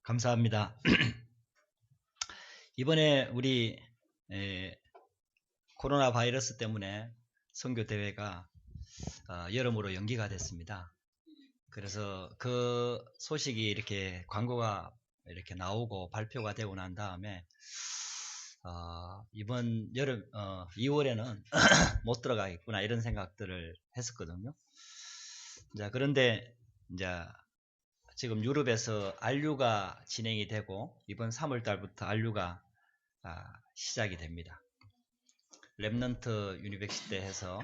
감사합니다. 이번에 우리 코로나 바이러스 때문에 선교 대회가 여름으로 연기가 됐습니다. 그래서 그 소식이 이렇게 광고가 이렇게 나오고 발표가 되고 난 다음에 이번 여름 2월에는 못 들어가겠구나 이런 생각들을 했었거든요. 자, 그런데 이제 지금 유럽에서 안류가 진행이 되고 이번 3월 달부터 안류가 시작이 됩니다. 랩넌트 유니버시티 해서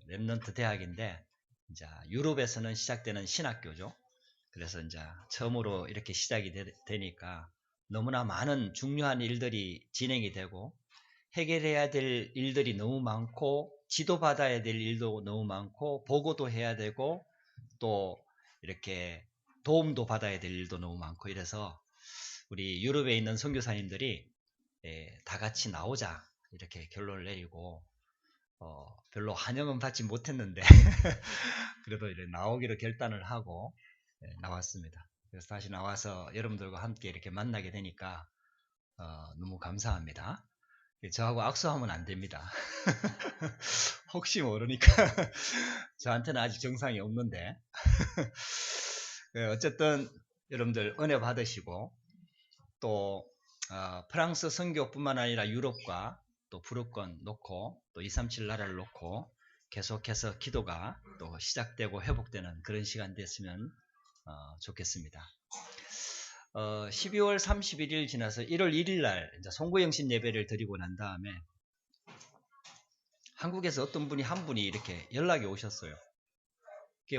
랩넌트 대학인데 이제 유럽에서는 시작되는 신학교죠. 그래서 이제 처음으로 이렇게 시작이 되니까 너무나 많은 중요한 일들이 진행이 되고 해결해야 될 일들이 너무 많고 지도받아야 될 일도 너무 많고 보고도 해야 되고 또 이렇게 도움도 받아야 될 일도 너무 많고 이래서 우리 유럽에 있는 선교사님들이 다 같이 나오자 이렇게 결론을 내리고 별로 환영은 받지 못했는데 그래도 이제 나오기로 결단을 하고 나왔습니다. 그래서 다시 나와서 여러분들과 함께 이렇게 만나게 되니까 너무 감사합니다. 저하고 악수하면 안 됩니다. 혹시 모르니까 저한테는 아직 정상이 없는데 어쨌든 여러분들 은혜 받으시고 또 프랑스 선교뿐만 아니라 유럽과 또 불후권 놓고 또 237 나라를 놓고 계속해서 기도가 또 시작되고 회복되는 그런 시간 됐으면 좋겠습니다. 12월 31일 지나서 1월 1일 날 이제 송구영신 예배를 드리고 난 다음에 한국에서 어떤 분이 한 분이 이렇게 연락이 오셨어요.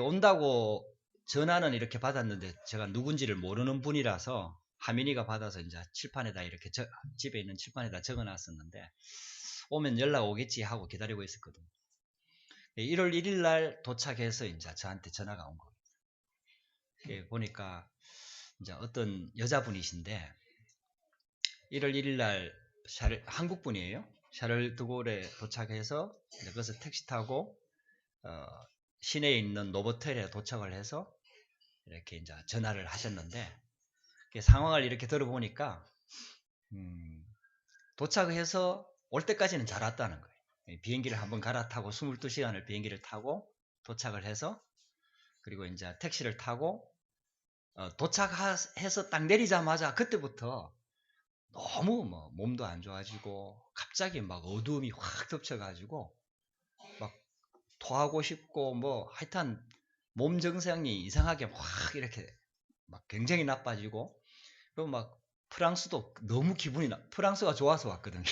온다고 전화는 이렇게 받았는데 제가 누군지를 모르는 분이라서 하민이가 받아서 이제 칠판에다 이렇게 집에 있는 칠판에다 적어놨었는데 오면 연락 오겠지 하고 기다리고 있었거든요. 1월 1일 날 도착해서 이제 저한테 전화가 온 거예요. 보니까 이제 어떤 여자분이신데 1월 1일 날 한국 분이에요. 샤를드골에 도착해서 거기서 택시 타고 시내에 있는 노보텔에 도착을 해서 이렇게 이제 전화를 하셨는데 상황을 이렇게 들어보니까 도착해서 올 때까지는 잘 왔다는 거예요. 비행기를 한번 갈아타고 22시간을 비행기를 타고 도착을 해서 그리고 이제 택시를 타고 도착해서 딱 내리자마자 그때부터 너무 뭐 몸도 안 좋아지고 갑자기 막 어두움이 확 덮쳐가지고 막 토하고 싶고 뭐 하여튼 몸 증상이 이상하게 확 이렇게 막 굉장히 나빠지고 그리고 막 프랑스도 너무 프랑스가 좋아서 왔거든요.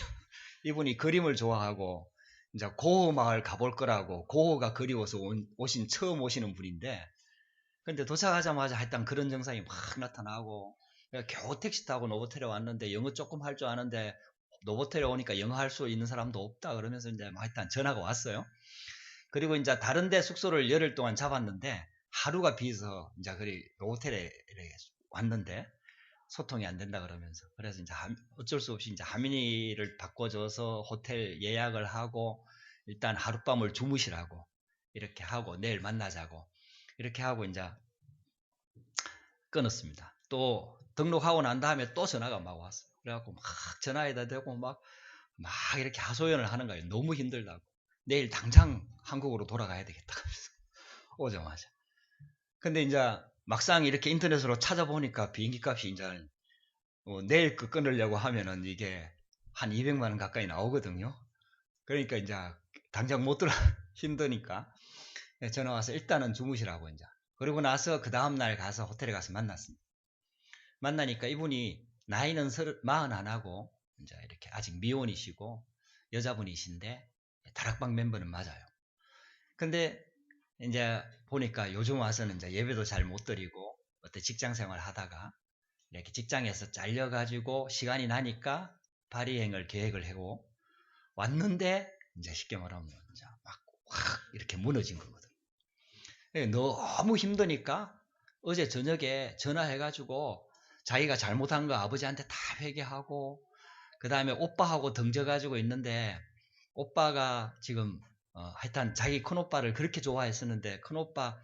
이분이 그림을 좋아하고 이제 고흐 마을 가볼 거라고 고흐가 그리워서 처음 오시는 분인데 근데 도착하자마자 하여튼 그런 증상이 막 나타나고 겨우 택시 타고 노보텔에 왔는데 영어 조금 할 줄 아는데 노보텔에 오니까 영어 할 수 있는 사람도 없다 그러면서 이제 하여튼 전화가 왔어요. 그리고 이제 다른 데 숙소를 열흘 동안 잡았는데 하루가 비서 이제 그리 노보텔에 왔는데 소통이 안 된다 그러면서 그래서 이제 어쩔 수 없이 이제 하민이를 바꿔줘서 호텔 예약을 하고 일단 하룻밤을 주무시라고 이렇게 하고 내일 만나자고 이렇게 하고 이제 끊었습니다. 또 등록하고 난 다음에 또 전화가 막 왔어요. 그래갖고 막 전화에다 대고 막 이렇게 하소연을 하는 거예요. 너무 힘들다고. 내일 당장 한국으로 돌아가야 되겠다. 오자마자. 근데 이제 막상 이렇게 인터넷으로 찾아보니까 비행기 값이 이제 내일 끊으려고 하면은 이게 한 200만 원 가까이 나오거든요. 그러니까 이제 당장 못 들어 힘드니까 전화 와서 일단은 주무시라고 이제. 그러고 나서 그 다음날 가서 호텔에 가서 만났습니다. 만나니까 이분이 나이는 41하고 이제 이렇게 아직 미혼이시고 여자분이신데 다락방 멤버는 맞아요. 근데 이제 보니까 요즘 와서는 이제 예배도 잘 못 드리고 어떤 직장 생활 하다가 이렇게 직장에서 잘려가지고 시간이 나니까 발의행을 계획을 하고 왔는데 이제 쉽게 말하면 이제 막 확 이렇게 무너진 거거든. 너무 힘드니까 어제 저녁에 전화해가지고 자기가 잘못한 거 아버지한테 다 회개하고 그 다음에 오빠하고 등져가지고 있는데 오빠가 지금 하여튼 자기 큰오빠를 그렇게 좋아했었는데 큰오빠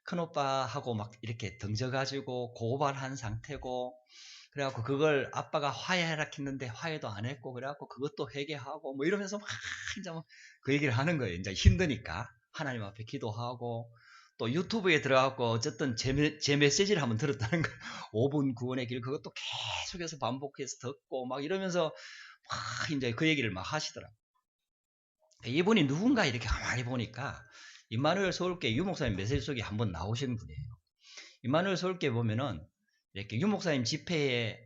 큰오빠하고 막 이렇게 등져가지고 고발한 상태고, 그래갖고 그걸 아빠가 화해하라 했는데 화해도 안 했고, 그래갖고 그것도 회개하고 뭐 이러면서 막 이제 그 얘기를 하는 거예요. 이제 힘드니까 하나님 앞에 기도하고, 또 유튜브에 들어가고 어쨌든 제 메시지를 한번 들었다는 거, 5분 구원의 길, 그것도 계속해서 반복해서 듣고 막 이러면서 막 이제 그 얘기를 막 하시더라고요. 이분이 누군가 이렇게 가만히 보니까 임마누엘 서울교회 유목사님 메시지 속에 한번 나오신 분이에요. 임마누엘 서울교회 보면은 이렇게 유목사님 집회에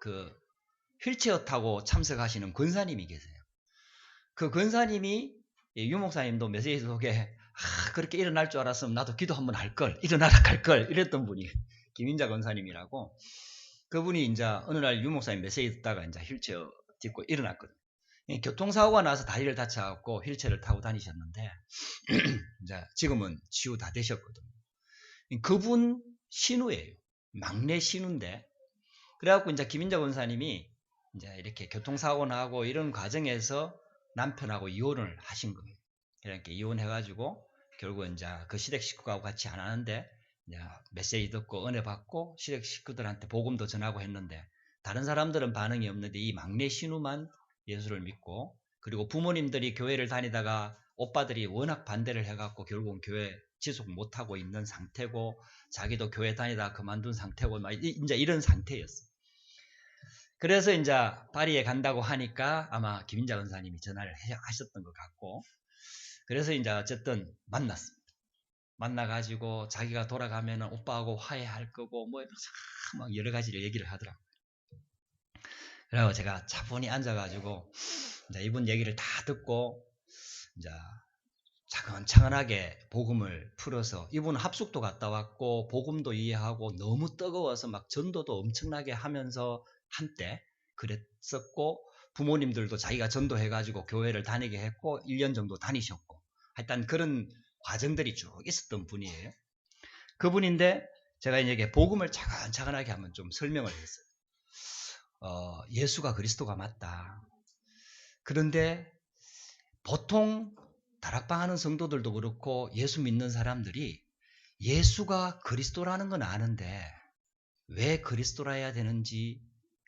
그 휠체어 타고 참석하시는 권사님이 계세요. 그 권사님이 유목사님도 메시지 속에 그렇게 일어날 줄 알았으면 나도 기도 한번 할 걸, 일어나라 갈 걸 이랬던 분이 김인자 권사님이라고. 그분이 이제 어느 날 유목사님 메시지 듣다가 이제 휠체어 딛고 일어났거든요. 교통사고가 나서 다리를 다쳐갖고 휠체어를 타고 다니셨는데 이제 지금은 치유 다 되셨거든요. 그분 신우예요. 막내 신우인데, 그래갖고 이제 김인자 권사님이 이제 이렇게 교통사고 나고 이런 과정에서 남편하고 이혼을 하신 거예요. 그러니까 이혼해가지고 결국 이제 그 시댁 식구하고 같이 안 하는데 이제 메시지 듣고 은혜 받고 시댁 식구들한테 복음도 전하고 했는데 다른 사람들은 반응이 없는데 이 막내 신우만 예수를 믿고, 그리고 부모님들이 교회를 다니다가 오빠들이 워낙 반대를 해갖고 결국은 교회 지속 못하고 있는 상태고, 자기도 교회 다니다가 그만둔 상태고 막 이제 이런 상태였어요. 그래서 이제 파리에 간다고 하니까 아마 김인자 권사님이 전화를 하셨던 것 같고, 그래서 이제 어쨌든 만났습니다. 만나가지고 자기가 돌아가면 오빠하고 화해할 거고 뭐 막 여러 가지를 얘기를 하더라고요. 그래서 제가 차분히 앉아가지고 이제 이분 얘기를 다 듣고 이제 차근차근하게 복음을 풀어서, 이분은 합숙도 갔다 왔고 복음도 이해하고 너무 뜨거워서 막 전도도 엄청나게 하면서 한때 그랬었고, 부모님들도 자기가 전도해가지고 교회를 다니게 했고 1년 정도 다니셨고, 하여튼 그런 과정들이 쭉 있었던 분이에요. 그분인데 제가 이제 복음을 차근차근하게 한번 좀 설명을 했어요. 예수가 그리스도가 맞다. 그런데 보통 다락방 하는 성도들도 그렇고 예수 믿는 사람들이 예수가 그리스도라는 건 아는데 왜 그리스도라야 되는지,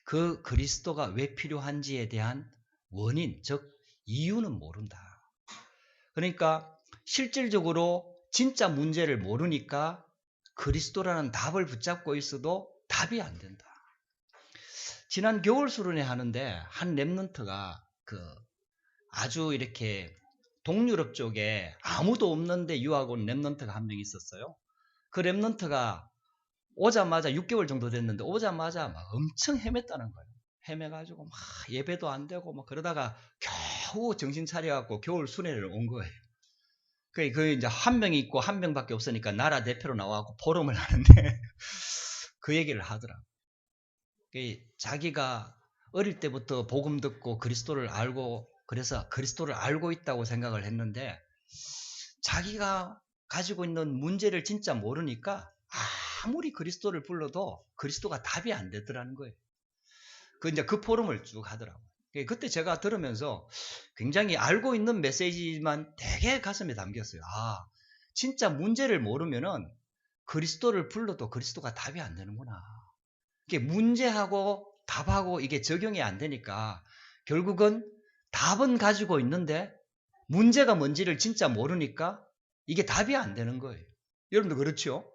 그 그리스도가 왜 필요한지에 대한 원인, 즉 이유는 모른다. 그러니까 실질적으로 진짜 문제를 모르니까 그리스도라는 답을 붙잡고 있어도 답이 안 된다. 지난 겨울 수련회 하는데 한 랩런트가 아주 이렇게 동유럽 쪽에 아무도 없는데 유학 온 랩런트가 한 명 있었어요. 그 랩런트가 오자마자 6개월 정도 됐는데 오자마자 막 엄청 헤맸다는 거예요. 헤매가지고 막 예배도 안 되고 막 그러다가 겨우 정신 차려갖고 겨울 순회를 온 거예요. 그 이제 한 명이 있고 한 명밖에 없으니까 나라 대표로 나와갖고 포럼을 하는데 그 얘기를 하더라고요. 자기가 어릴 때부터 복음 듣고 그리스도를 알고, 그래서 그리스도를 알고 있다고 생각을 했는데 자기가 가지고 있는 문제를 진짜 모르니까 아무리 그리스도를 불러도 그리스도가 답이 안 되더라는 거예요. 이제 그 포럼을 쭉 하더라고요. 그때 제가 들으면서 굉장히 알고 있는 메시지만 되게 가슴에 담겼어요. 진짜 문제를 모르면은 그리스도를 불러도 그리스도가 답이 안 되는구나. 이게 문제하고 답하고 이게 적용이 안 되니까 결국은 답은 가지고 있는데 문제가 뭔지를 진짜 모르니까 이게 답이 안 되는 거예요. 여러분도 그렇죠?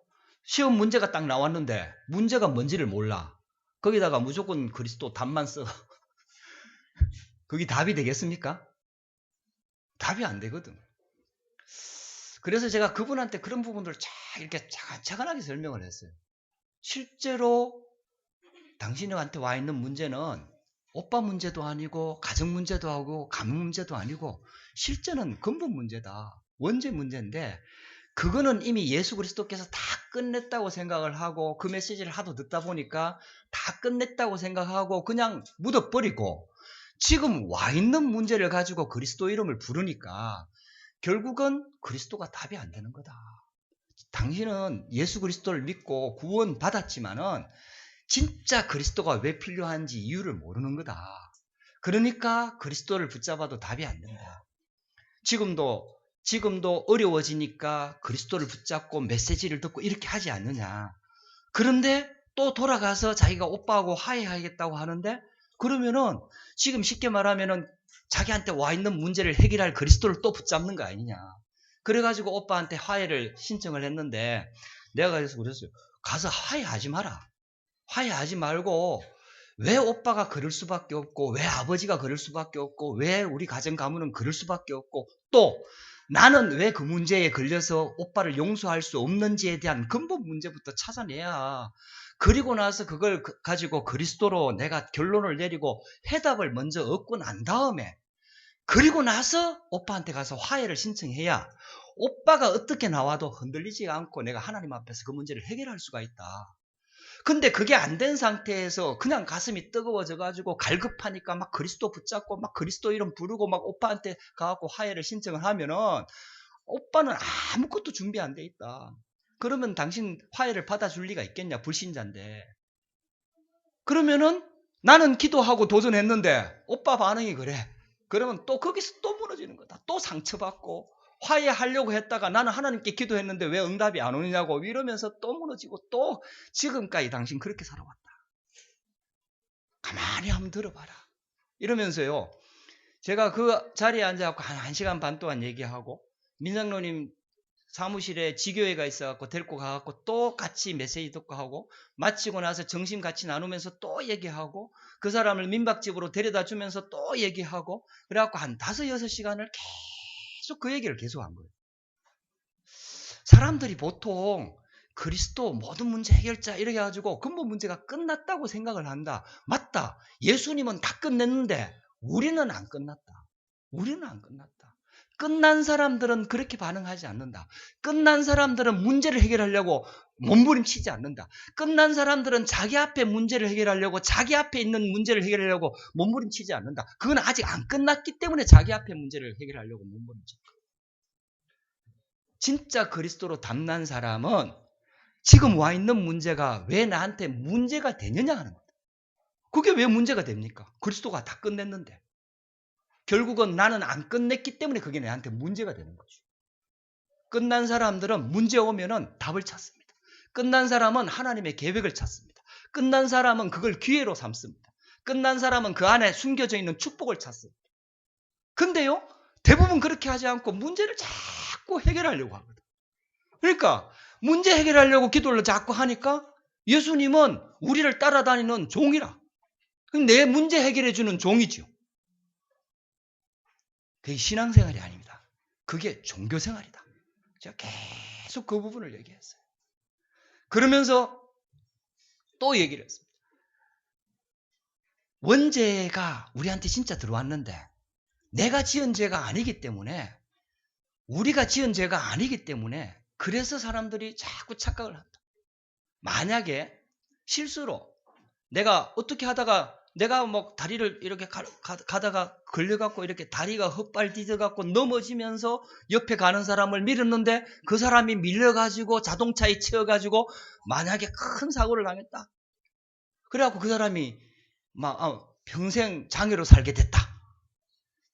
시험 문제가 딱 나왔는데 문제가 뭔지를 몰라. 거기다가 무조건 그리스도 답만 써. 그게 답이 되겠습니까? 답이 안 되거든. 그래서 제가 그분한테 그런 부분들을 이렇게 차근차근하게 설명을 했어요. 실제로 당신한테 와 있는 문제는 오빠 문제도 아니고 가정 문제도 하고 가문 문제도 아니고 실제는 근본 문제다. 원죄 문제인데 그거는 이미 예수 그리스도께서 다 끝냈다고 생각을 하고 그 메시지를 하도 듣다 보니까 다 끝냈다고 생각하고 그냥 묻어버리고 지금 와 있는 문제를 가지고 그리스도 이름을 부르니까 결국은 그리스도가 답이 안 되는 거다. 당신은 예수 그리스도를 믿고 구원 받았지만은 진짜 그리스도가 왜 필요한지 이유를 모르는 거다. 그러니까 그리스도를 붙잡아도 답이 안 된다. 지금도 지금도 어려워지니까 그리스도를 붙잡고 메시지를 듣고 이렇게 하지 않느냐. 그런데 또 돌아가서 자기가 오빠하고 화해하겠다고 하는데 그러면은 지금 쉽게 말하면은 자기한테 와 있는 문제를 해결할 그리스도를 또 붙잡는 거 아니냐. 그래가지고 오빠한테 화해를 신청을 했는데 내가 그래서 그랬어요. 가서 화해하지 마라. 화해하지 말고 왜 오빠가 그럴 수밖에 없고 왜 아버지가 그럴 수밖에 없고 왜 우리 가정 가문은 그럴 수밖에 없고 또 나는 왜 그 문제에 걸려서 오빠를 용서할 수 없는지에 대한 근본 문제부터 찾아내야 그리고 나서 그걸 가지고 그리스도로 내가 결론을 내리고 해답을 먼저 얻고 난 다음에 그리고 나서 오빠한테 가서 화해를 신청해야 오빠가 어떻게 나와도 흔들리지 않고 내가 하나님 앞에서 그 문제를 해결할 수가 있다. 근데 그게 안 된 상태에서 그냥 가슴이 뜨거워져 가지고 갈급하니까 막 그리스도 붙잡고 막 그리스도 이름 부르고 막 오빠한테 가갖고 화해를 신청을 하면은 오빠는 아무것도 준비 안 돼 있다. 그러면 당신 화해를 받아줄 리가 있겠냐? 불신자인데. 그러면은 나는 기도하고 도전했는데 오빠 반응이 그래. 그러면 또 거기서 또 무너지는 거다. 또 상처받고 화해하려고 했다가 나는 하나님께 기도했는데 왜 응답이 안 오느냐고 이러면서 또 무너지고 또 지금까지 당신 그렇게 살아왔다. 가만히 한번 들어봐라. 이러면서요. 제가 그 자리에 앉아서 한 1시간 반 동안 얘기하고 민장로님 사무실에 지교회가 있어갖고 데리고 가갖고 또 같이 메시지 듣고 하고 마치고 나서 점심 같이 나누면서 또 얘기하고 그 사람을 민박집으로 데려다 주면서 또 얘기하고 그래갖고 한 5-6시간을 계속 그 얘기를 계속 한 거예요. 사람들이 보통 그리스도 모든 문제 해결자 이렇게 해가지고 근본 문제가 끝났다고 생각을 한다. 맞다. 예수님은 다 끝냈는데 우리는 안 끝났다. 우리는 안 끝났다. 끝난 사람들은 그렇게 반응하지 않는다. 끝난 사람들은 문제를 해결하려고 몸부림치지 않는다. 끝난 사람들은 자기 앞에 문제를 해결하려고 자기 앞에 있는 문제를 해결하려고 몸부림치지 않는다. 그건 아직 안 끝났기 때문에 자기 앞에 문제를 해결하려고 몸부림친다. 진짜 그리스도로 담난 사람은 지금 와 있는 문제가 왜 나한테 문제가 되느냐 하는 거다. 그게 왜 문제가 됩니까? 그리스도가 다 끝냈는데. 결국은 나는 안 끝냈기 때문에 그게 나한테 문제가 되는 거죠. 끝난 사람들은 문제 오면은 답을 찾습니다. 끝난 사람은 하나님의 계획을 찾습니다. 끝난 사람은 그걸 기회로 삼습니다. 끝난 사람은 그 안에 숨겨져 있는 축복을 찾습니다. 근데요, 대부분 그렇게 하지 않고 문제를 자꾸 해결하려고 하거든. 그러니까 문제 해결하려고 기도를 자꾸 하니까 예수님은 우리를 따라다니는 종이라. 내 문제 해결해 주는 종이죠. 그게 신앙생활이 아닙니다. 그게 종교생활이다. 제가 계속 그 부분을 얘기했어요. 그러면서 또 얘기를 했습니다. 원죄가 우리한테 진짜 들어왔는데 내가 지은 죄가 아니기 때문에 우리가 지은 죄가 아니기 때문에 그래서 사람들이 자꾸 착각을 한다. 만약에 실수로 내가 어떻게 하다가 내가 뭐 다리를 이렇게 가다가 걸려갖고 이렇게 다리가 헛발 디뎌갖고 넘어지면서 옆에 가는 사람을 밀었는데 그 사람이 밀려가지고 자동차에 치여가지고 만약에 큰 사고를 당했다. 그래갖고 그 사람이 막 평생 장애로 살게 됐다.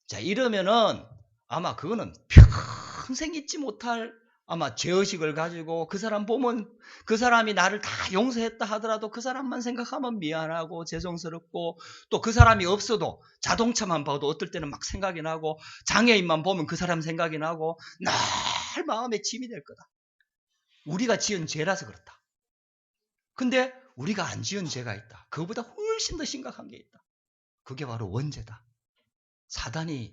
자, 이러면은 아마 그거는 평생 잊지 못할 아마 죄의식을 가지고 그 사람 보면 그 사람이 나를 다 용서했다 하더라도 그 사람만 생각하면 미안하고 죄송스럽고 또 그 사람이 없어도 자동차만 봐도 어떨 때는 막 생각이 나고 장애인만 보면 그 사람 생각이 나고 날 마음에 짐이 될 거다. 우리가 지은 죄라서 그렇다. 근데 우리가 안 지은 죄가 있다. 그거보다 훨씬 더 심각한 게 있다. 그게 바로 원죄다. 사단이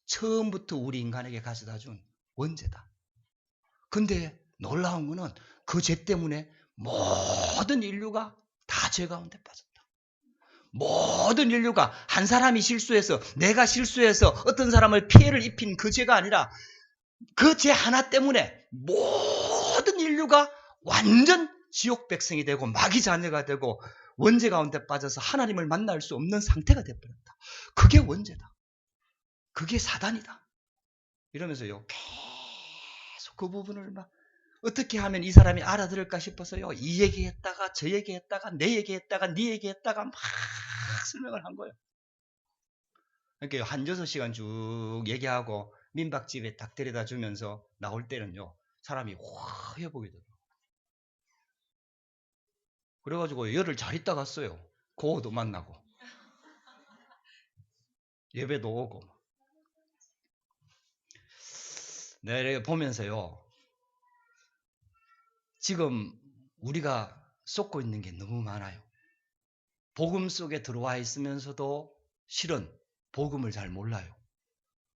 처음부터 우리 인간에게 가져다 준 원죄다. 근데 놀라운 거는 그 죄 때문에 모든 인류가 다 죄 가운데 빠졌다. 모든 인류가 한 사람이 실수해서 내가 실수해서 어떤 사람을 피해를 입힌 그 죄가 아니라 그 죄 하나 때문에 모든 인류가 완전 지옥 백성이 되고 마귀 자녀가 되고 원죄 가운데 빠져서 하나님을 만날 수 없는 상태가 되어버렸다. 그게 원죄다. 그게 사단이다. 이러면서요 계속 그 부분을 막 어떻게 하면 이 사람이 알아들을까 싶어서요 이 얘기했다가 저 얘기했다가 내 얘기했다가 네 얘기했다가 막 설명을 한 거예요. 그러니까 한 6시간 쭉 얘기하고 민박집에 딱 데려다 주면서 나올 때는요, 사람이 화해 보게 되더라고요. 그래가지고 열흘 잘 있다 갔어요. 고호도 만나고 예배도 오고. 네, 보면서요, 지금 우리가 쏟고 있는 게 너무 많아요. 복음 속에 들어와 있으면서도 실은 복음을 잘 몰라요.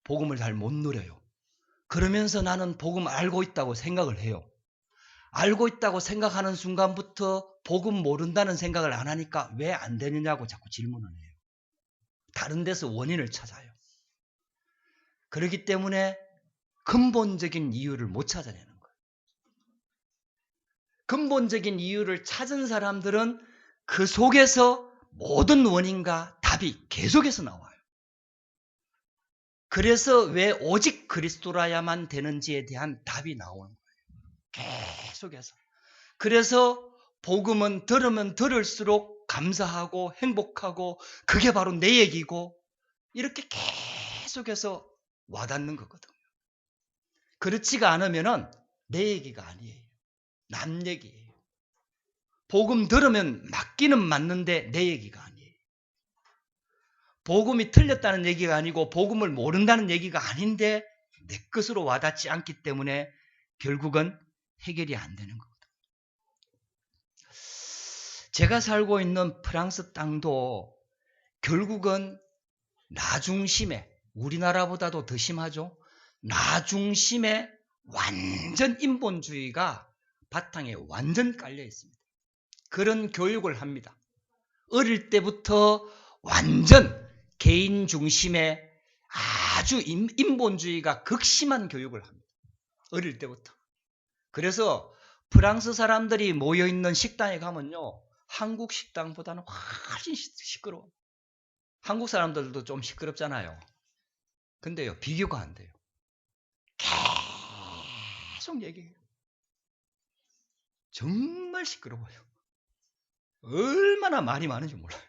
복음을 잘 못 누려요. 그러면서 나는 복음 알고 있다고 생각을 해요. 알고 있다고 생각하는 순간부터 복음 모른다는 생각을 안 하니까 왜 안 되느냐고 자꾸 질문을 해요. 다른 데서 원인을 찾아요. 그렇기 때문에 근본적인 이유를 못 찾아내는 거예요. 근본적인 이유를 찾은 사람들은 그 속에서 모든 원인과 답이 계속해서 나와요. 그래서 왜 오직 그리스도라야만 되는지에 대한 답이 나오는 거예요. 계속해서. 그래서 복음은 들으면 들을수록 감사하고 행복하고 그게 바로 내 얘기고 이렇게 계속해서 와닿는 거거든요. 그렇지가 않으면은 내 얘기가 아니에요. 남 얘기예요. 복음 들으면 맞기는 맞는데 내 얘기가 아니에요. 복음이 틀렸다는 얘기가 아니고 복음을 모른다는 얘기가 아닌데 내 것으로 와닿지 않기 때문에 결국은 해결이 안 되는 거거든요. 제가 살고 있는 프랑스 땅도 결국은 나 중심의, 우리나라보다도 더 심하죠. 나 중심의 완전 인본주의가 바탕에 완전 깔려 있습니다. 그런 교육을 합니다. 어릴 때부터 완전 개인 중심의 아주 인본주의가 극심한 교육을 합니다. 어릴 때부터. 그래서 프랑스 사람들이 모여있는 식당에 가면요, 한국 식당보다는 훨씬 시끄러워요. 한국 사람들도 좀 시끄럽잖아요. 근데요, 비교가 안 돼요. 계속 얘기해요. 정말 시끄러워요. 얼마나 말이 많은지 몰라요.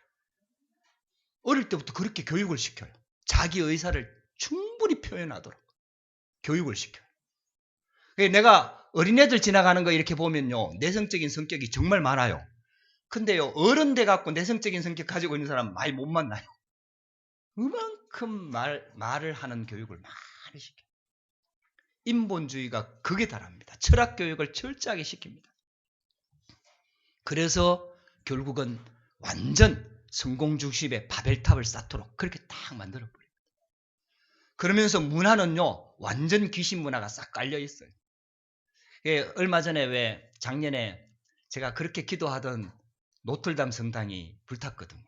어릴 때부터 그렇게 교육을 시켜요. 자기 의사를 충분히 표현하도록 교육을 시켜요. 내가 어린애들 지나가는 거 이렇게 보면요, 내성적인 성격이 정말 많아요. 근데요, 어른 돼 갖고 내성적인 성격 가지고 있는 사람 많이 못 만나요. 그만큼 말을 하는 교육을 많이 시켜요. 인본주의가 극에 달합니다. 철학 교육을 철저하게 시킵니다. 그래서 결국은 완전 성공 중심의 바벨탑을 쌓도록 그렇게 딱 만들어버립니다. 그러면서 문화는요, 완전 귀신 문화가 싹 깔려 있어요. 얼마 전에 왜 작년에 제가 그렇게 기도하던 노틀담 성당이 불탔거든요.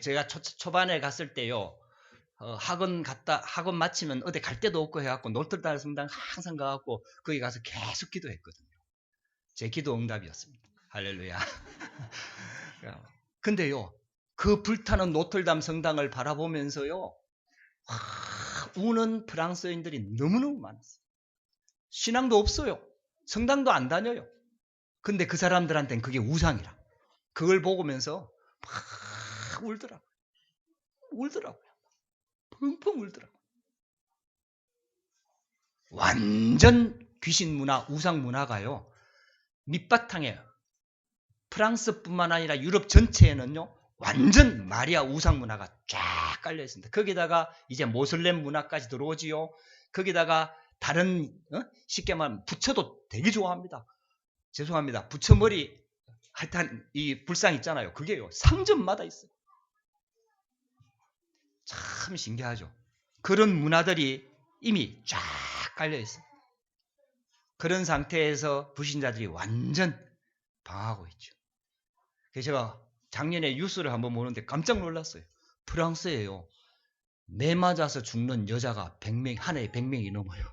제가 초반에 갔을 때요, 학원 마치면 어디 갈 데도 없고 해갖고 노틀담 성당 항상 가갖고 거기 가서 계속 기도했거든요. 제 기도 응답이었습니다. 할렐루야. 근데요, 그 불타는 노틀담 성당을 바라보면서요, 우는 프랑스인들이 너무너무 많았어요. 신앙도 없어요. 성당도 안 다녀요. 근데 그 사람들한테는 그게 우상이라. 그걸 보면서 막 울더라고요. 펑펑 울더라고요. 완전 귀신 문화, 우상 문화가요, 밑바탕에 프랑스뿐만 아니라 유럽 전체에는요, 완전 마리아 우상 문화가 쫙 깔려 있습니다. 거기다가 이제 모슬렘 문화까지 들어오지요. 거기다가 다른, 쉽게 말하면 부처도 되게 좋아합니다. 죄송합니다. 부처머리 하여튼 이 불상 있잖아요. 그게요, 상점마다 있어요. 참 신기하죠. 그런 문화들이 이미 쫙 깔려 있어요. 그런 상태에서 불신자들이 완전 방하고 있죠. 그래서 제가 작년에 뉴스를 한번 보는데 깜짝 놀랐어요. 프랑스에요, 매 맞아서 죽는 여자가 100명, 한 해에 100명이 넘어요.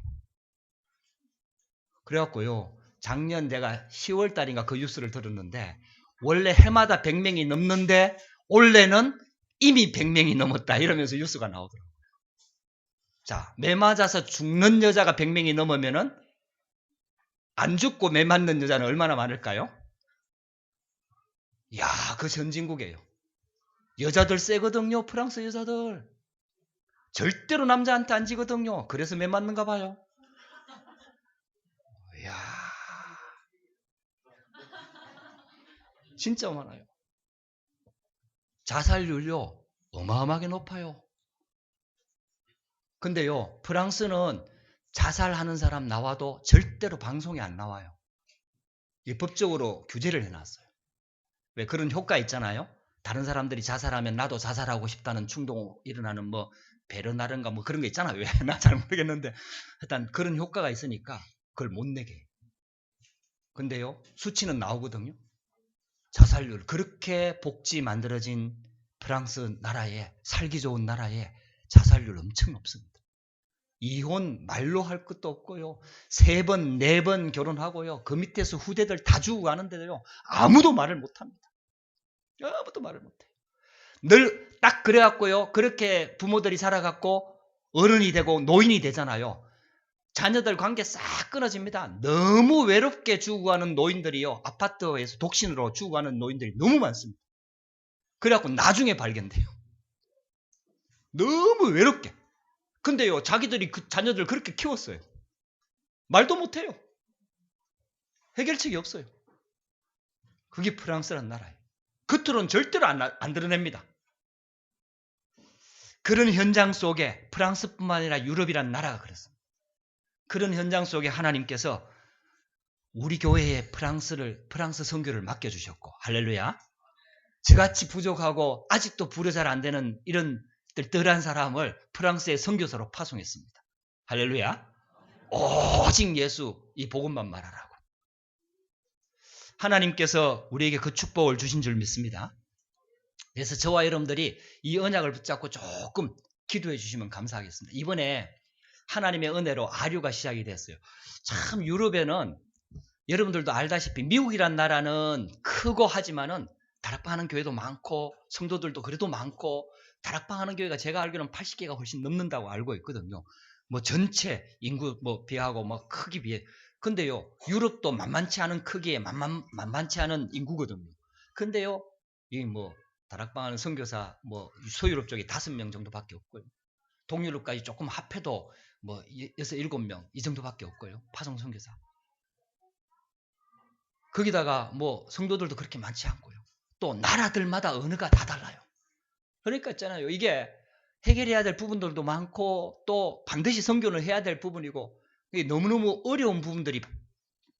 그래갖고요, 작년 내가 10월 달인가 그 뉴스를 들었는데, 원래 해마다 100명이 넘는데 올해는 이미 100명이 넘었다 이러면서 뉴스가 나오더라고요. 자, 매 맞아서 죽는 여자가 100명이 넘으면은 안 죽고 매 맞는 여자는 얼마나 많을까요? 이야, 그 선진국이에요. 여자들 세거든요, 프랑스 여자들. 절대로 남자한테 안 지거든요. 그래서 매 맞는가 봐요. 이야, 진짜 많아요. 자살률요 어마어마하게 높아요. 근데요, 프랑스는 자살하는 사람 나와도 절대로 방송에 안 나와요. 이 법적으로 규제를 해놨어요. 왜 그런 효과 있잖아요. 다른 사람들이 자살하면 나도 자살하고 싶다는 충동 일어나는 뭐 베르나른가 뭐 그런 거 있잖아요. 왜? 나 잘 모르겠는데 일단 그런 효과가 있으니까 그걸 못 내게 해요. 근데요, 수치는 나오거든요. 자살률 그렇게 복지 만들어진 프랑스 나라에 살기 좋은 나라에 자살률 엄청 높습니다. 이혼 말로 할 것도 없고요. 3번, 4번 결혼하고요. 그 밑에서 후대들 다 주고 가는데도요. 아무도 말을 못합니다. 아무도 말을 못해요. 늘 딱 그래갖고요. 그렇게 부모들이 살아갖고 어른이 되고 노인이 되잖아요. 자녀들 관계 싹 끊어집니다. 너무 외롭게 죽어가는 노인들이요. 아파트에서 독신으로 죽어가는 노인들이 너무 많습니다. 그래갖고 나중에 발견돼요. 너무 외롭게. 근데요, 자기들이 그 자녀들 그렇게 키웠어요. 말도 못해요. 해결책이 없어요. 그게 프랑스란 나라예요. 겉으로는 절대로 안 드러냅니다. 그런 현장 속에 프랑스뿐만 아니라 유럽이란 나라가 그렇습니다. 그런 현장 속에 하나님께서 우리 교회에 프랑스 선교를 맡겨주셨고, 할렐루야. 저같이 부족하고 아직도 불어 잘 안 되는 이런 뜰뜰한 사람을 프랑스의 선교사로 파송했습니다. 할렐루야. 오직 예수 이 복음만 말하라고. 하나님께서 우리에게 그 축복을 주신 줄 믿습니다. 그래서 저와 여러분들이 이 언약을 붙잡고 조금 기도해 주시면 감사하겠습니다. 이번에 하나님의 은혜로 아류가 시작이 됐어요. 참 유럽에는 여러분들도 알다시피 미국이란 나라는 크고 하지만은 다락방 하는 교회도 많고 성도들도 그래도 많고 다락방 하는 교회가 제가 알기로는 80개가 훨씬 넘는다고 알고 있거든요. 뭐 전체 인구 뭐 비하고 뭐 크기 비해. 근데요, 유럽도 만만치 않은 크기에 만만치 않은 인구거든요. 근데요, 이 뭐 다락방 하는 선교사 뭐 소유럽 쪽에 5명 정도밖에 없고요. 동유럽까지 조금 합해도 뭐 6, 7명 이 정도밖에 없고요. 파송 선교사. 거기다가 뭐 성도들도 그렇게 많지 않고요. 또 나라들마다 언어가 다 달라요. 그러니까 있잖아요. 이게 해결해야 될 부분들도 많고 또 반드시 선교는 해야 될 부분이고 너무너무 어려운 부분들이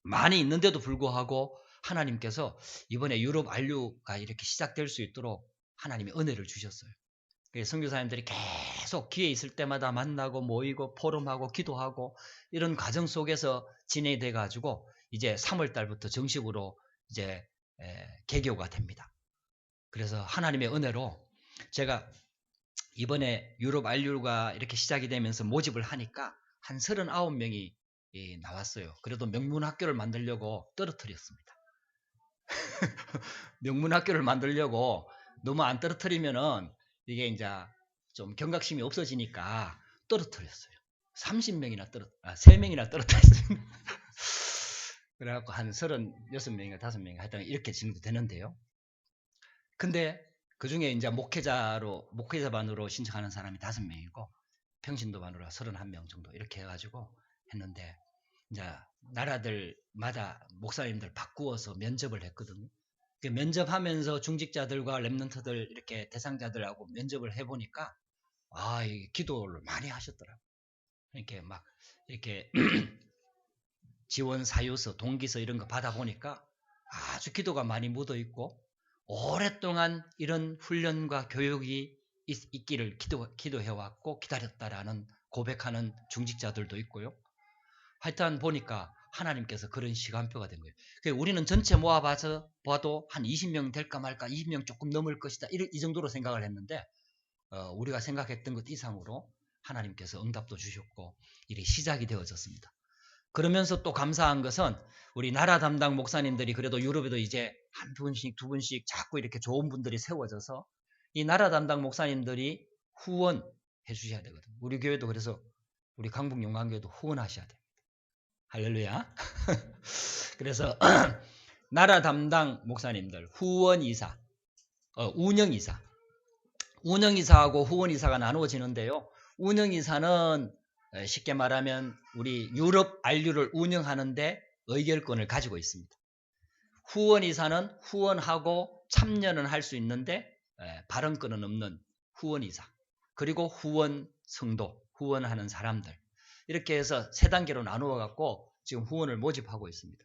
많이 있는데도 불구하고 하나님께서 이번에 유럽 안류가 이렇게 시작될 수 있도록 하나님이 은혜를 주셨어요. 선교사님들이 계속 기회 있을 때마다 만나고 모이고 포럼하고 기도하고 이런 과정 속에서 진행이 돼 가지고 이제 3월 달부터 정식으로 이제 개교가 됩니다. 그래서 하나님의 은혜로 제가 이번에 유럽 안류가 이렇게 시작이 되면서 모집을 하니까 한 39명이 나왔어요. 그래도 명문학교를 만들려고 떨어뜨렸습니다. 명문학교를 만들려고 너무 안 떨어뜨리면은 이게 이제 좀 경각심이 없어지니까 떨어뜨렸어요. 30명이나 3명이나 떨어뜨렸어요. 그래갖고 한 36명인가 5명인가 하여튼 이렇게 진행도 되는데요. 근데 그 중에 이제 목회자반으로 신청하는 사람이 5명이고 평신도반으로 31명 정도 이렇게 해가지고 했는데 이제 나라들마다 목사님들 바꾸어서 면접을 했거든요. 면접하면서 중직자들과 렘넌트들 이렇게 대상자들하고 면접을 해보니까 이 기도를 많이 하셨더라고요. 이렇게 지원 사유서, 동기서 이런 거 받아보니까 아주 기도가 많이 묻어 있고 오랫동안 이런 훈련과 교육이 있기를 기도해왔고 기다렸다라는 고백하는 중직자들도 있고요. 하여튼 보니까 하나님께서 그런 시간표가 된 거예요. 우리는 전체 모아봐서 봐도 한 20명 될까 말까 20명 조금 넘을 것이다 이 정도로 생각을 했는데 우리가 생각했던 것 이상으로 하나님께서 응답도 주셨고 일이 시작이 되어졌습니다. 그러면서 또 감사한 것은 우리 나라 담당 목사님들이 그래도 유럽에도 이제 한 분씩 두 분씩 자꾸 이렇게 좋은 분들이 세워져서 이 나라 담당 목사님들이 후원해 주셔야 되거든요. 우리 교회도 그래서 우리 강북 용강교회도 후원하셔야 됩니다. 할렐루야. 그래서 나라 담당 목사님들 후원이사, 운영이사하고 후원이사가 나누어지는데요. 운영이사는 쉽게 말하면 우리 유럽 안류를 운영하는데 의결권을 가지고 있습니다. 후원이사는 후원하고 참여는 할 수 있는데 발언권은 없는 후원이사, 그리고 후원 성도, 후원하는 사람들, 이렇게 해서 세 단계로 나누어 갖고 지금 후원을 모집하고 있습니다.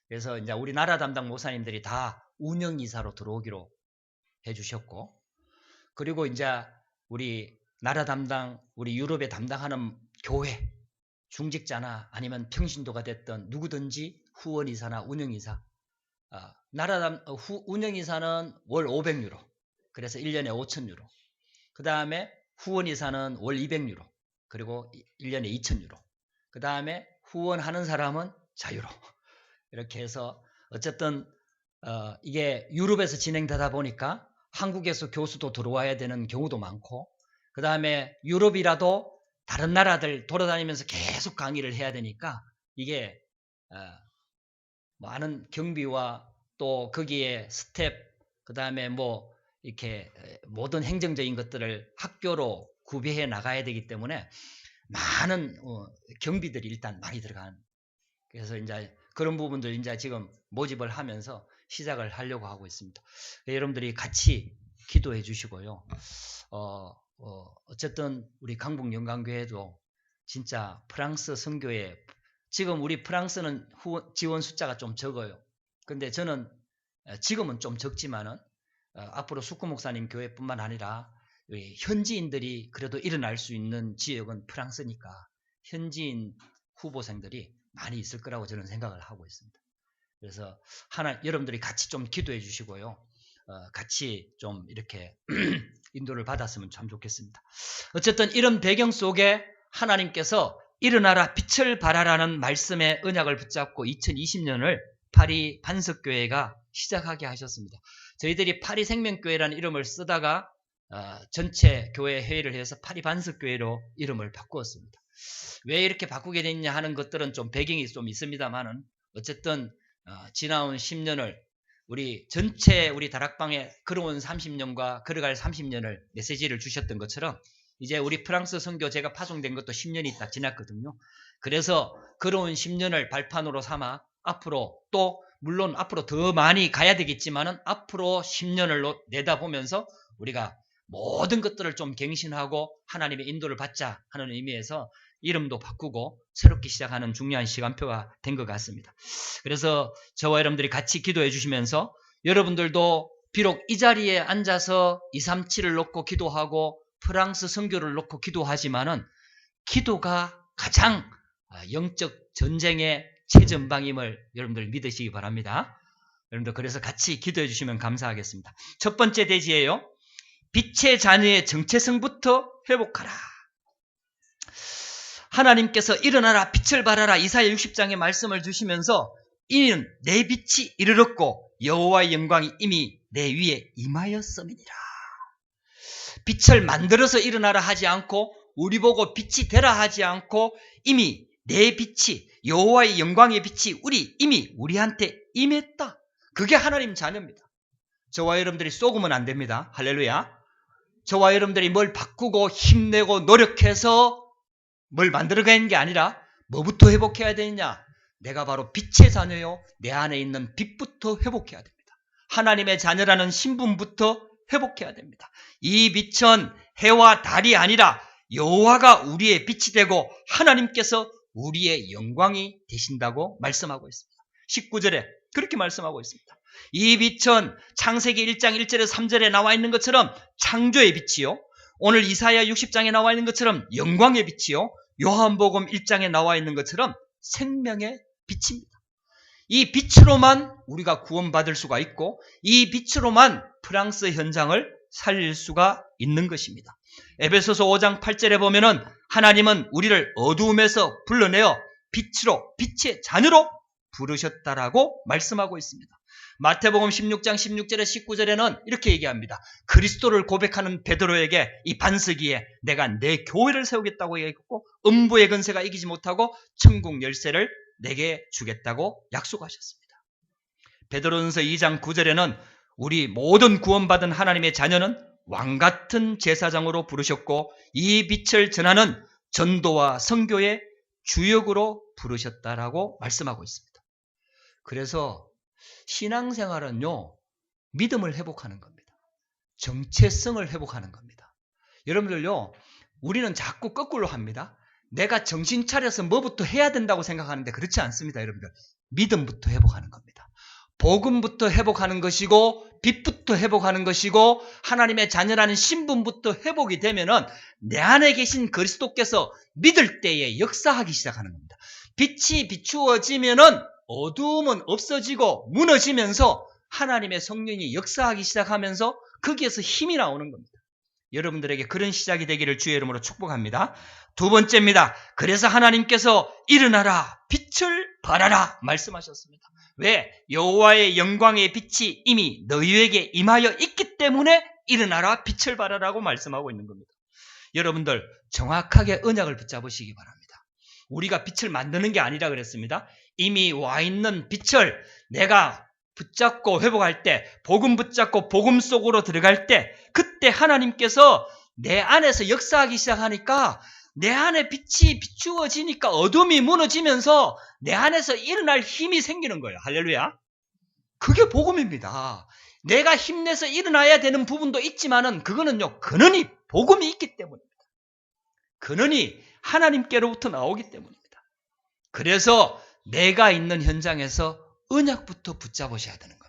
그래서 이제 우리 나라 담당 목사님들이 다 운영이사로 들어오기로 해주셨고, 그리고 이제 우리 나라 담당, 우리 유럽에 담당하는 교회 중직자나 아니면 평신도가 됐던 누구든지 후원이사나 운영이사, 운영이사는 월 500유로, 그래서 1년에 5,000유로. 그 다음에 후원이사는 월 200유로, 그리고 1년에 2,000유로. 그 다음에 후원하는 사람은 자유로. 이렇게 해서 어쨌든 이게 유럽에서 진행되다 보니까 한국에서 교수도 들어와야 되는 경우도 많고, 그 다음에 유럽이라도 다른 나라들 돌아다니면서 계속 강의를 해야 되니까 이게 많은 경비와 또 거기에 스텝, 그 다음에 뭐 이렇게 모든 행정적인 것들을 학교로 구비해 나가야 되기 때문에 많은 경비들이 일단 많이 들어간. 그래서 이제 그런 부분들 이제 지금 모집을 하면서 시작을 하려고 하고 있습니다. 여러분들이 같이 기도해 주시고요. 어쨌든 우리 강북영광교회도 진짜 프랑스 선교에, 지금 우리 프랑스는 지원 숫자가 좀 적어요. 근데 저는 지금은 좀 적지만은 앞으로 숙구 목사님 교회뿐만 아니라 현지인들이 그래도 일어날 수 있는 지역은 프랑스니까 현지인 후보생들이 많이 있을 거라고 저는 생각을 하고 있습니다. 그래서 여러분들이 같이 좀 기도해 주시고요. 같이 좀 이렇게 인도를 받았으면 참 좋겠습니다. 어쨌든 이런 배경 속에 하나님께서 일어나라 빛을 발하라는 말씀의 언약을 붙잡고 2020년을 파리 반석교회가 시작하게 하셨습니다. 저희들이 파리 생명교회라는 이름을 쓰다가 전체 교회 회의를 해서 파리 반석교회로 이름을 바꾸었습니다. 왜 이렇게 바꾸게 됐냐 하는 것들은 좀 배경이 좀 있습니다만은 어쨌든 지나온 10년을 우리 전체 우리 다락방에 걸어온 30년과 걸어갈 30년을 메시지를 주셨던 것처럼 이제 우리 프랑스 선교 제가 파송된 것도 10년이 딱 지났거든요. 그래서 걸어온 10년을 발판으로 삼아 앞으로 또 물론 앞으로 더 많이 가야 되겠지만은 앞으로 10년을 내다보면서 우리가 모든 것들을 좀 갱신하고 하나님의 인도를 받자 하는 의미에서 이름도 바꾸고 새롭게 시작하는 중요한 시간표가 된 것 같습니다. 그래서 저와 여러분들이 같이 기도해 주시면서 여러분들도 비록 이 자리에 앉아서 237을 놓고 기도하고 프랑스 선교를 놓고 기도하지만은 기도가 가장 영적 전쟁의 최전방임을 여러분들 믿으시기 바랍니다. 여러분들 그래서 같이 기도해 주시면 감사하겠습니다. 첫 번째 대지예요. 빛의 자녀의 정체성부터 회복하라. 하나님께서 일어나라 빛을 발하라 이사야 60장의 말씀을 주시면서 이는 내 빛이 이르렀고 여호와의 영광이 이미 내 위에 임하였음이니라. 빛을 만들어서 일어나라 하지 않고 우리 보고 빛이 되라 하지 않고 이미 내 빛이 여호와의 영광의 빛이 이미 우리한테 임했다. 그게 하나님 자녀입니다. 저와 여러분들이 쏘으면 안 됩니다. 할렐루야. 저와 여러분들이 뭘 바꾸고 힘내고 노력해서 뭘 만들어가는 게 아니라 뭐부터 회복해야 되느냐? 내가 바로 빛의 자녀요. 내 안에 있는 빛부터 회복해야 됩니다. 하나님의 자녀라는 신분부터 회복해야 됩니다. 이 빛은 해와 달이 아니라 여호와가 우리의 빛이 되고 하나님께서 우리의 영광이 되신다고 말씀하고 있습니다. 19절에 그렇게 말씀하고 있습니다. 이 빛은 창세기 1장 1절에서 3절에 나와 있는 것처럼 창조의 빛이요. 오늘 이사야 60장에 나와 있는 것처럼 영광의 빛이요. 요한복음 1장에 나와 있는 것처럼 생명의 빛입니다. 이 빛으로만 우리가 구원받을 수가 있고 이 빛으로만 프랑스 현장을 살릴 수가 있는 것입니다. 에베소서 5장 8절에 보면은 하나님은 우리를 어두움에서 불러내어 빛의 자녀로 부르셨다라고 말씀하고 있습니다. 마태복음 16장 16절에 19절에는 이렇게 얘기합니다. 그리스도를 고백하는 베드로에게 이 반석 위에 내가 내 교회를 세우겠다고 얘기했고 음부의 권세가 이기지 못하고 천국 열쇠를 내게 주겠다고 약속하셨습니다. 베드로전서 2장 9절에는 우리 모든 구원받은 하나님의 자녀는 왕같은 제사장으로 부르셨고 이 빛을 전하는 전도와 선교의 주역으로 부르셨다라고 말씀하고 있습니다. 그래서 신앙생활은요, 믿음을 회복하는 겁니다. 정체성을 회복하는 겁니다. 여러분들요, 우리는 자꾸 거꾸로 합니다. 내가 정신 차려서 뭐부터 해야 된다고 생각하는데 그렇지 않습니다, 여러분들. 믿음부터 회복하는 겁니다. 복음부터 회복하는 것이고 빛부터 회복하는 것이고 하나님의 자녀라는 신분부터 회복이 되면은 내 안에 계신 그리스도께서 믿을 때에 역사하기 시작하는 겁니다. 빛이 비추어지면은 어두움은 없어지고 무너지면서 하나님의 성령이 역사하기 시작하면서 거기에서 힘이 나오는 겁니다. 여러분들에게 그런 시작이 되기를 주의 이름으로 축복합니다. 두 번째입니다. 그래서 하나님께서 일어나라, 빛을 발하라 말씀하셨습니다. 왜? 여호와의 영광의 빛이 이미 너희에게 임하여 있기 때문에 일어나라, 빛을 발하라고 말씀하고 있는 겁니다. 여러분들 정확하게 언약을 붙잡으시기 바랍니다. 우리가 빛을 만드는 게 아니라 그랬습니다. 이미 와 있는 빛을 내가 붙잡고 회복할 때, 복음 붙잡고 복음 속으로 들어갈 때, 그때 하나님께서 내 안에서 역사하기 시작하니까 내 안에 빛이 비추어지니까 어둠이 무너지면서 내 안에서 일어날 힘이 생기는 거예요. 할렐루야. 그게 복음입니다. 내가 힘내서 일어나야 되는 부분도 있지만은 그거는요, 근원이 복음이 있기 때문입니다. 근원이 하나님께로부터 나오기 때문입니다. 그래서 내가 있는 현장에서 언약부터 붙잡으셔야 되는 겁니다.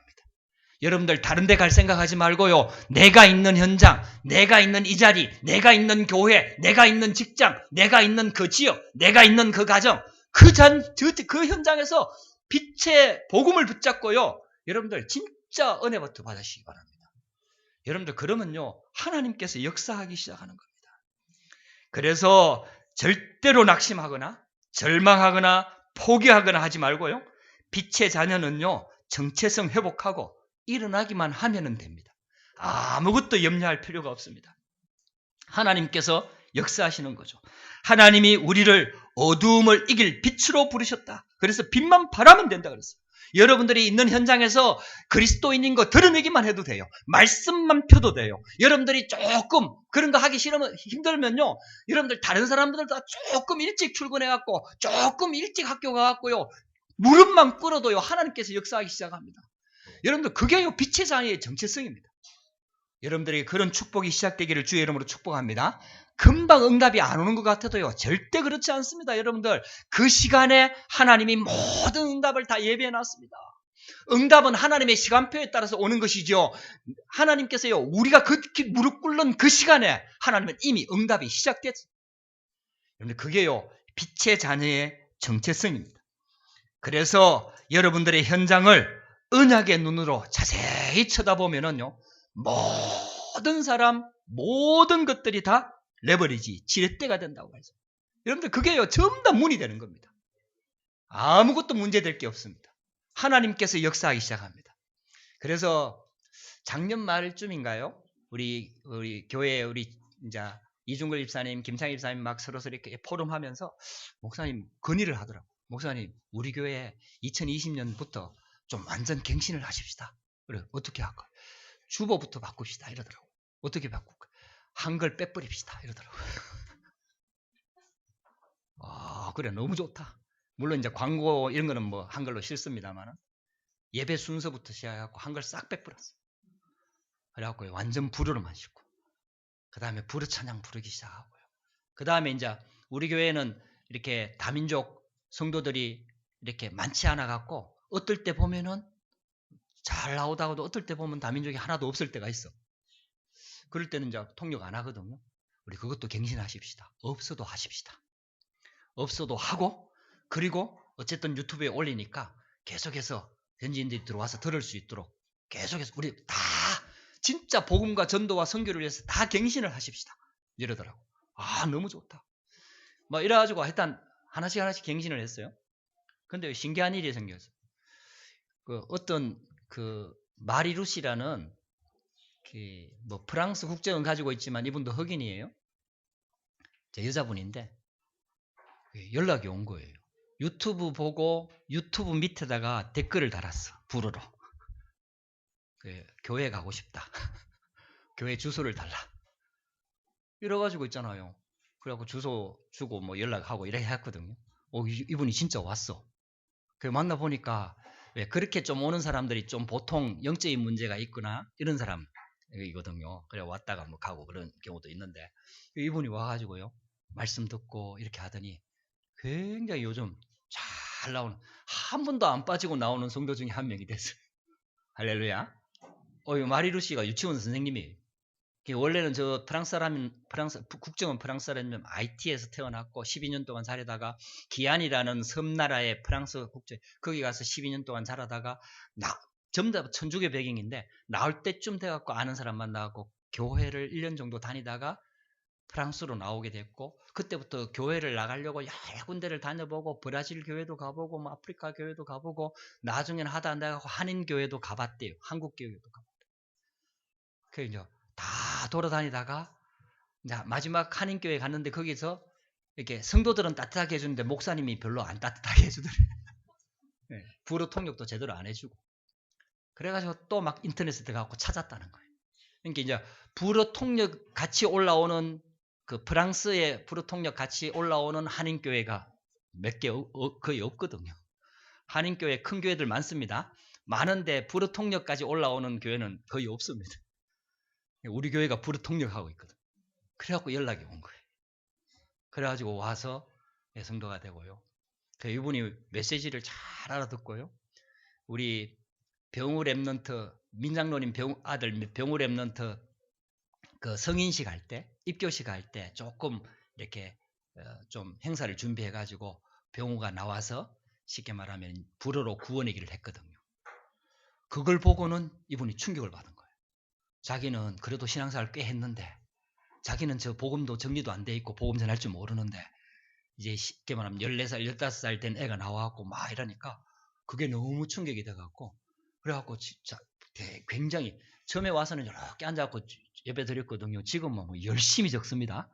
여러분들 다른 데 갈 생각하지 말고요. 내가 있는 현장, 내가 있는 이 자리, 내가 있는 교회, 내가 있는 직장, 내가 있는 그 지역, 내가 있는 그 가정, 그 현장에서 빛의 복음을 붙잡고요. 여러분들 진짜 은혜부터 받으시기 바랍니다. 여러분들 그러면요, 하나님께서 역사하기 시작하는 겁니다. 그래서 절대로 낙심하거나 절망하거나 포기하거나 하지 말고요. 빛의 자녀는요, 정체성 회복하고 일어나기만 하면 됩니다. 아무것도 염려할 필요가 없습니다. 하나님께서 역사하시는 거죠. 하나님이 우리를 어두움을 이길 빛으로 부르셨다. 그래서 빛만 바라면 된다 그랬어요. 여러분들이 있는 현장에서 그리스도인인 거 드러내기만 해도 돼요. 말씀만 펴도 돼요. 여러분들이 조금 그런 거 하기 싫으면 힘들면요, 여러분들 다른 사람들 다 조금 일찍 출근해갖고 조금 일찍 학교 가갖고요, 무릎만 꿇어도요, 하나님께서 역사하기 시작합니다. 여러분들 그게요, 빛의 자녀의 정체성입니다. 여러분들에게 그런 축복이 시작되기를 주의 이름으로 축복합니다. 금방 응답이 안 오는 것 같아도요, 절대 그렇지 않습니다. 여러분들 그 시간에 하나님이 모든 응답을 다 예비해 놨습니다. 응답은 하나님의 시간표에 따라서 오는 것이죠. 하나님께서요, 우리가 그 무릎 꿇는 그 시간에 하나님은 이미 응답이 시작됐어요. 여러분들 그게요, 빛의 자녀의 정체성입니다. 그래서 여러분들의 현장을 언약의 눈으로 자세히 쳐다보면은요, 모든 사람, 모든 것들이 다 레버리지, 지렛대가 된다고 하죠. 여러분들 그게요, 전부 다 문이 되는 겁니다. 아무것도 문제될 게 없습니다. 하나님께서 역사하기 시작합니다. 그래서 작년 말쯤인가요? 우리 교회 우리 이제 이중걸 집사님, 김창희 집사님 막 서로 이렇게 포럼하면서 목사님 건의를 하더라고. 목사님, 우리 교회 2020년부터 좀 완전 갱신을 하십시다. 그래, 어떻게 할까? 주보부터 바꿉시다 이러더라고. 어떻게 바꿀까? 한글 빼버립시다 이러더라고. 아, 그래, 너무 좋다. 물론 이제 광고 이런 거는 뭐 한글로 싫습니다만 예배 순서부터 시작해갖고 한글 싹 빼버렸어. 그래갖고 완전 불어로만 싣고, 그 다음에 불어 찬양 부르기 시작하고요. 그 다음에 이제 우리 교회는 이렇게 다민족 성도들이 이렇게 많지 않아 갖고 어떨 때 보면은 잘 나오다가도 어떨 때 보면 다민족이 하나도 없을 때가 있어. 그럴 때는 이제 통역 안 하거든요. 우리 그것도 갱신하십시다. 없어도 하십시다. 없어도 하고, 그리고 어쨌든 유튜브에 올리니까 계속해서 현지인들이 들어와서 들을 수 있도록 계속해서 우리 다 진짜 복음과 전도와 선교를 위해서 다 갱신을 하십시다. 이러더라고. 아, 너무 좋다. 뭐 이래가지고 일단 하나씩 갱신을 했어요. 근데 신기한 일이 생겼어요. 어떤 마리루시라는 뭐 프랑스 국적은 가지고 있지만 이분도 흑인이에요. 여자분인데 연락이 온 거예요. 유튜브 보고 유튜브 밑에다가 댓글을 달았어. 불어로. 교회 가고 싶다. 교회 주소를 달라. 이래가지고 있잖아요. 그래갖고 주소 주고 뭐 연락하고 이래 했거든요. 이분이 진짜 왔어. 그 만나보니까 왜 그렇게 좀 오는 사람들이 좀 보통 영적인 문제가 있거나 이런 사람이거든요. 그래 왔다가 뭐 가고 그런 경우도 있는데 이분이 와가지고요. 말씀 듣고 이렇게 하더니 굉장히 요즘 잘 나오는, 한 번도 안 빠지고 나오는 성도 중에 한 명이 됐어요. 할렐루야. 마리루 씨가 유치원 선생님이에요. 원래는 저 프랑스 사람인, 국적은 프랑스 사람이면 IT에서 태어났고 12년 동안 살다가 기안이라는 섬나라의 프랑스 국적, 거기 가서 12년 동안 살다가 전부 다 천주교 배경인데 나올 때쯤 돼갖고 아는 사람 만나고 교회를 1년 정도 다니다가 프랑스로 나오게 됐고, 그때부터 교회를 나가려고 여러 군데를 다녀보고 브라질 교회도 가보고 뭐 아프리카 교회도 가보고 나중에는 하다 안 돼가고 한인 교회도 가봤대요. 한국 교회도 가봤대요. 그 이제 다 돌아다니다가 이제 마지막 한인 교회 갔는데 거기서 이렇게 성도들은 따뜻하게 해주는데 목사님이 별로 안 따뜻하게 해주더래요. 네, 불어 통역도 제대로 안 해주고. 그래가지고 또 막 인터넷에 들어가고 찾았다는 거예요. 그러니까 이제 불어 통역 같이 올라오는 그 프랑스의 불어 통역 같이 올라오는 한인 교회가 몇 개 거의 없거든요. 한인 교회 큰 교회들 많습니다. 많은데 불어 통역까지 올라오는 교회는 거의 없습니다. 우리 교회가 불어 통역하고 있거든. 그래갖고 연락이 온 거예요. 그래가지고 와서 성도가 되고요. 이분이 메시지를 잘 알아듣고요. 우리 병우 랩넌트, 민장로님 아들 병우 랩넌트 그 성인식 할 때, 입교식 할 때 조금 이렇게 좀 행사를 준비해가지고 병우가 나와서 쉽게 말하면 불어로 구원의 길을 했거든요. 그걸 보고는 이분이 충격을 받은 거예요. 자기는 그래도 신앙생활 꽤 했는데, 자기는 저 복음도 정리도 안 돼 있고 복음 전할 줄 모르는데 이제 쉽게 말하면 14살, 15살 된 애가 나와갖고 막 이러니까 그게 너무 충격이 돼갖고, 그래갖고 진짜 굉장히 처음에 와서는 이렇게 앉아갖고 예배 드렸거든요. 지금은 뭐 열심히 적습니다.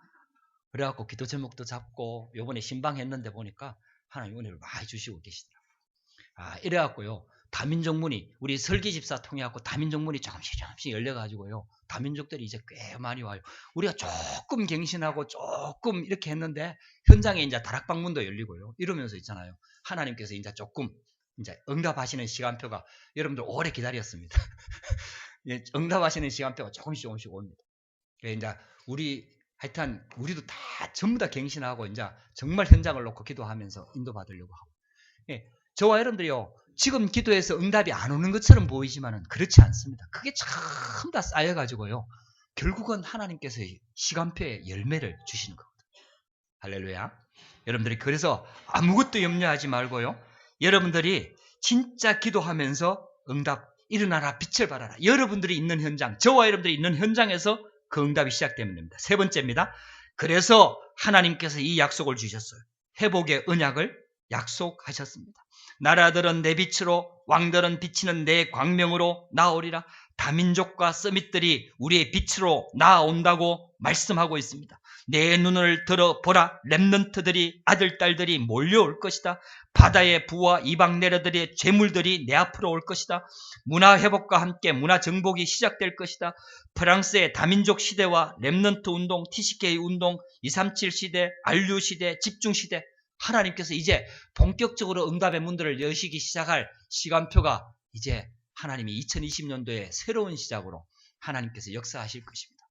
그래갖고 기도 제목도 잡고 요번에 신방했는데 보니까 하나님 은혜를 많이 주시고 계시더라고요. 이래갖고요. 다민족문이, 우리 설기집사 통해갖고 다민족문이 조금씩 열려가지고요. 다민족들이 이제 꽤 많이 와요. 우리가 조금 갱신하고 조금 이렇게 했는데 현장에 이제 다락방문도 열리고요. 이러면서 있잖아요. 하나님께서 이제 조금 이제 응답하시는 시간표가, 여러분들 오래 기다렸습니다. 응답하시는 시간표가 조금씩 옵니다. 이제 하여튼 우리도 다 전부 다 갱신하고 이제 정말 현장을 놓고 기도하면서 인도받으려고 하고. 저와 여러분들이요, 지금 기도해서 응답이 안 오는 것처럼 보이지만은 그렇지 않습니다. 그게 전부 다 쌓여가지고요, 결국은 하나님께서 시간표에 열매를 주시는 거거든요. 할렐루야. 여러분들이 그래서 아무것도 염려하지 말고요, 여러분들이 진짜 기도하면서 응답 일어나라, 빛을 발하라. 여러분들이 있는 현장, 저와 여러분들이 있는 현장에서 그 응답이 시작되면 됩니다. 세 번째입니다. 그래서 하나님께서 이 약속을 주셨어요. 회복의 언약을 약속하셨습니다. 나라들은 내 빛으로, 왕들은 비치는 내 광명으로 나오리라. 다민족과 서밋들이 우리의 빛으로 나온다고 말씀하고 있습니다. 내 눈을 들어보라. 렘넌트들이, 아들, 딸들이 몰려올 것이다. 바다의 부와 이방 내려들의 재물들이 내 앞으로 올 것이다. 문화 회복과 함께 문화 정복이 시작될 것이다. 프랑스의 다민족 시대와 렘넌트 운동, TCK 운동, 237 시대, 안류 시대, 집중 시대, 하나님께서 이제 본격적으로 응답의 문들을 여시기 시작할 시간표가 이제 하나님이 2020년도에 새로운 시작으로 하나님께서 역사하실 것입니다.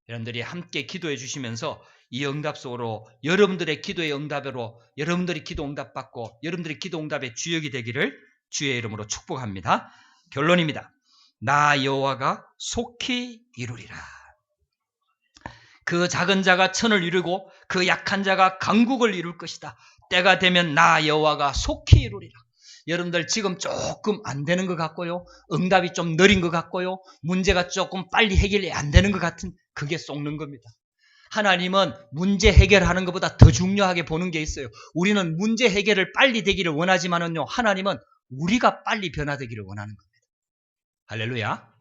여러분들이 함께 기도해 주시면서 이 응답 속으로, 여러분들의 기도의 응답으로 여러분들이 기도 응답 받고 여러분들이 기도 응답의 주역이 되기를 주의 이름으로 축복합니다. 결론입니다. 나 여호와가 속히 이루리라. 그 작은 자가 천을 이루고 그 약한 자가 강국을 이룰 것이다. 때가 되면 나 여호와가 속히 이루리라. 여러분들 지금 조금 안 되는 것 같고요, 응답이 좀 느린 것 같고요, 문제가 조금 빨리 해결이 안 되는 것 같은, 그게 속는 겁니다. 하나님은 문제 해결하는 것보다 더 중요하게 보는 게 있어요. 우리는 문제 해결을 빨리 되기를 원하지만은요, 하나님은 우리가 빨리 변화되기를 원하는 겁니다. 할렐루야.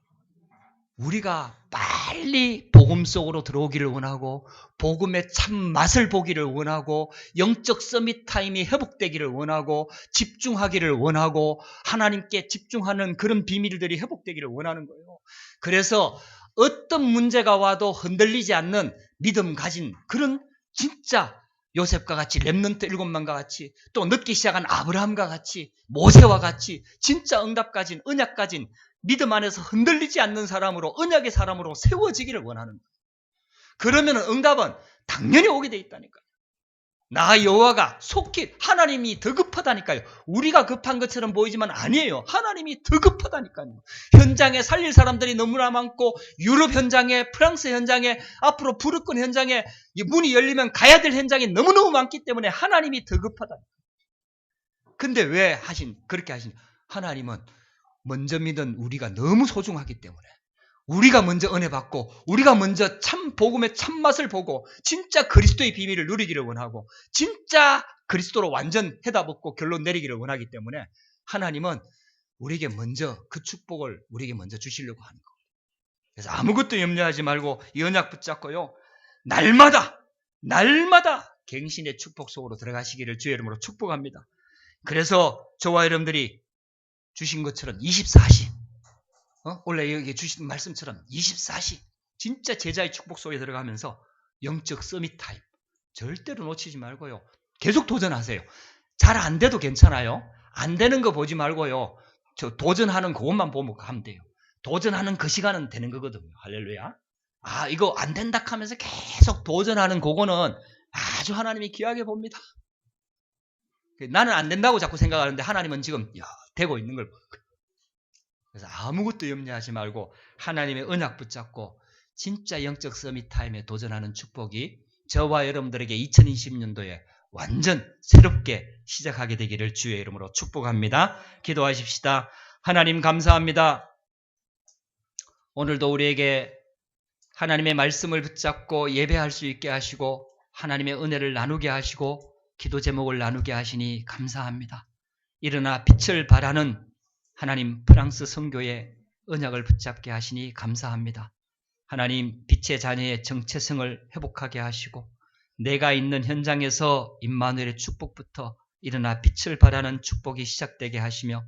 우리가 빨리 복음 속으로 들어오기를 원하고 복음의 참 맛을 보기를 원하고 영적 서밋 타임이 회복되기를 원하고 집중하기를 원하고 하나님께 집중하는 그런 비밀들이 회복되기를 원하는 거예요. 그래서 어떤 문제가 와도 흔들리지 않는 믿음 가진 그런 진짜 요셉과 같이 렘넌트 7만과 같이 또 늦기 시작한 아브라함과 같이 모세와 같이 진짜 응답 가진 언약 가진 믿음 안에서 흔들리지 않는 사람으로 언약의 사람으로 세워지기를 원하는 거예요. 그러면 응답은 당연히 오게 돼 있다니까요. 나 여호와가 속히 하나님이 더 급하다니까요. 우리가 급한 것처럼 보이지만 아니에요. 하나님이 더 급하다니까요. 현장에 살릴 사람들이 너무나 많고 유럽 현장에 프랑스 현장에 앞으로 부르권 현장에 문이 열리면 가야 될 현장이 너무너무 많기 때문에 하나님이 더 급하다니까요. 근데 왜 그렇게 하신 하나님은 먼저 믿은 우리가 너무 소중하기 때문에 우리가 먼저 은혜 받고 우리가 먼저 참 복음의 참맛을 보고 진짜 그리스도의 비밀을 누리기를 원하고 진짜 그리스도로 완전 해답없고 결론 내리기를 원하기 때문에 하나님은 우리에게 먼저 그 축복을 우리에게 먼저 주시려고 하는 거예요. 그래서 아무것도 염려하지 말고 이 언약 붙잡고요. 날마다 갱신의 축복 속으로 들어가시기를 주의 이름으로 축복합니다. 그래서 저와 여러분들이 주신 것처럼 24시 원래 여기 주신 말씀처럼 24시 진짜 제자의 축복 속에 들어가면서 영적 서밋 타임 절대로 놓치지 말고요. 계속 도전하세요. 잘 안 돼도 괜찮아요. 안 되는 거 보지 말고요. 저 도전하는 그것만 보면 가면 돼요. 도전하는 그 시간은 되는 거거든요. 할렐루야. 이거 안 된다 하면서 계속 도전하는 그거는 아주 하나님이 귀하게 봅니다. 나는 안 된다고 자꾸 생각하는데 하나님은 지금 되고 있는 걸 봐요. 그래서 아무것도 염려하지 말고 하나님의 언약 붙잡고 진짜 영적 서밋 타임에 도전하는 축복이 저와 여러분들에게 2020년도에 완전 새롭게 시작하게 되기를 주의 이름으로 축복합니다. 기도하십시다. 하나님 감사합니다. 오늘도 우리에게 하나님의 말씀을 붙잡고 예배할 수 있게 하시고 하나님의 은혜를 나누게 하시고 기도 제목을 나누게 하시니 감사합니다. 일어나 빛을 발하는 하나님 프랑스 선교의 언약을 붙잡게 하시니 감사합니다. 하나님 빛의 자녀의 정체성을 회복하게 하시고 내가 있는 현장에서 임마누엘의 축복부터 일어나 빛을 발하는 축복이 시작되게 하시며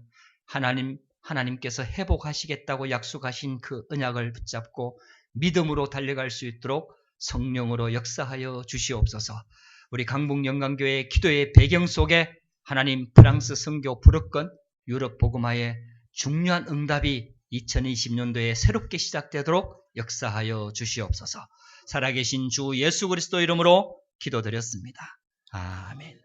하나님께서 회복하시겠다고 약속하신 그 언약을 붙잡고 믿음으로 달려갈 수 있도록 성령으로 역사하여 주시옵소서. 우리 강북영광교회 기도의 배경 속에 하나님 프랑스 선교 부르권 유럽 복음화의 중요한 응답이 2020년도에 새롭게 시작되도록 역사하여 주시옵소서. 살아계신 주 예수 그리스도 이름으로 기도드렸습니다. 아멘.